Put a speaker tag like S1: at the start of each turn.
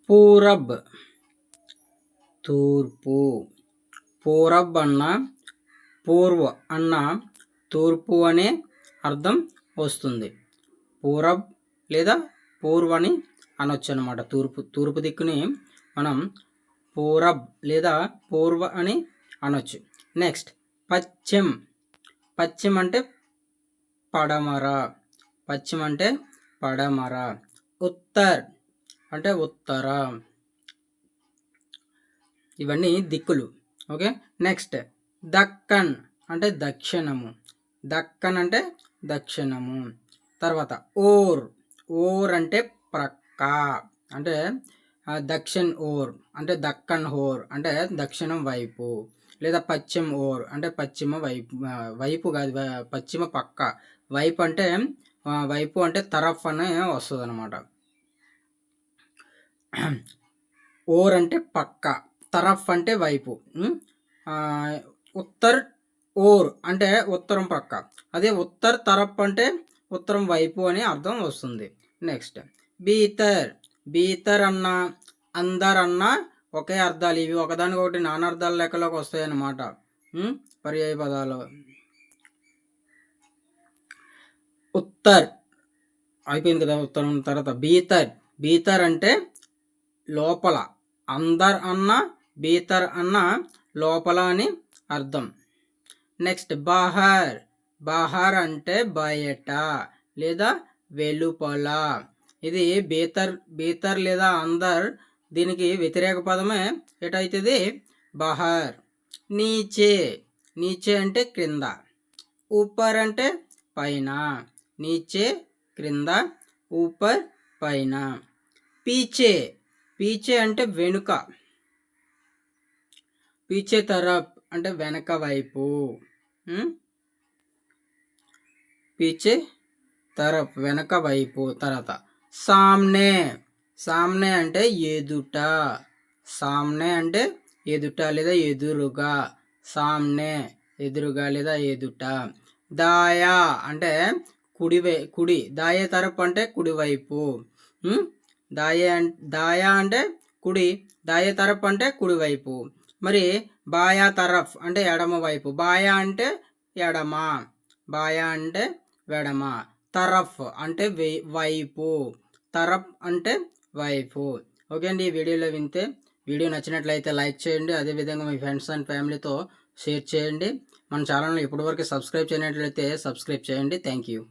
S1: పూరబ్ తూర్పు. పూరబ్ అన్న పూర్వ అన్న తూర్పు అనే అర్థం వస్తుంది. పూరబ్ లేదా పూర్వ అని అనొచ్చు అనమాట. తూర్పు దిక్కుని మనం పూరబ్ లేదా పూర్వ అని అనొచ్చు. నెక్స్ట్ పశ్చిమ్. పశ్చిమ్ అంటే పడమర. పశ్చిమ అంటే పడమర. ఉత్తర్ అంటే ఉత్తర. ఇవన్నీ దిక్కులు. ఓకే. నెక్స్ట్ దక్కన్ అంటే దక్షిణము. దక్కన్ అంటే దక్షిణము. తర్వాత ఓర్. ఓర్ అంటే ప్రక్క. అంటే దక్షిణ్ ఓర్ అంటే దక్కన్ ఓర్ అంటే దక్షిణం వైపు, లేదా పశ్చిమ ఓర్ అంటే పశ్చిమ వైపు. వైపు కాదు, పశ్చిమ పక్క. వైపు అంటే వైపు అంటే తరఫ్ అనే వస్తుంది అనమాట. ఓర్ అంటే పక్క, తరఫ్ అంటే వైపు. ఉత్తర్ ఓర్ అంటే ఉత్తరం పక్క. అదే ఉత్తర్ తరఫ్ అంటే ఉత్తరం వైపు అని అర్థం వస్తుంది. నెక్స్ట్ బీతర్. బీతర్ అన్న అందర్ అన్న ఒకే అర్థాలు. ఇవి ఒకదానికొకటి నానార్థాల లెక్కలోకి వస్తాయి అన్నమాట, పర్యాయ పదాలు. ఉత్తర్ అయిపోయింది కదా ఉత్తరం. తర్వాత బీతర్. బీతర్ అంటే లోపల. అందర్ అన్న బీతర్ అన్న లోపల అని అర్థం. నెక్స్ట్ బహర్. బహర్ అంటే బయట లేదా వెలుపల. ఇది బీతర్ లేదా అందర్, దీనికి వ్యతిరేక పదమే ఎటైతుంది బహర్. నీచే. నీచే అంటే క్రింద. ఊపర్ అంటే పైన. నీచే క్రింద, ఊపర్ పైన. పీచే. పీచే అంటే వెనుక. పీచే తరఫ్ అంటే వెనక వైపు. పీచే తరఫ్ వెనక వైపు. తర్వాత సామ్నే. సామ్నే అంటే ఎదుట. సామ్నే అంటే ఎదుట లేదా ఎదురుగా. సామ్నే ఎదురుగా లేదా ఎదుట. దాయా అంటే కుడి. దాయే తరఫ్ అంటే కుడివైపు. దాయా అంటే కుడి, దాయే తరఫ్ అంటే కుడివైపు. మరి బాయా తరఫ్ అంటే ఎడమ వైపు. బాయా అంటే ఎడమ, బాయా అంటే వెడమ. తరఫ్ అంటే వైపు, తరఫ్ అంటే వైపు. ఓకే అండి, ఈ వీడియోలో వీడియో నచ్చినట్లయితే లైక్ చేయండి. అదేవిధంగా మీ ఫ్రెండ్స్ అండ్ ఫ్యామిలీతో షేర్ చేయండి. మన ఛానల్ని ఇప్పటివరకు సబ్స్క్రైబ్ చేయనట్లయితే సబ్స్క్రైబ్ చేయండి. Thank you.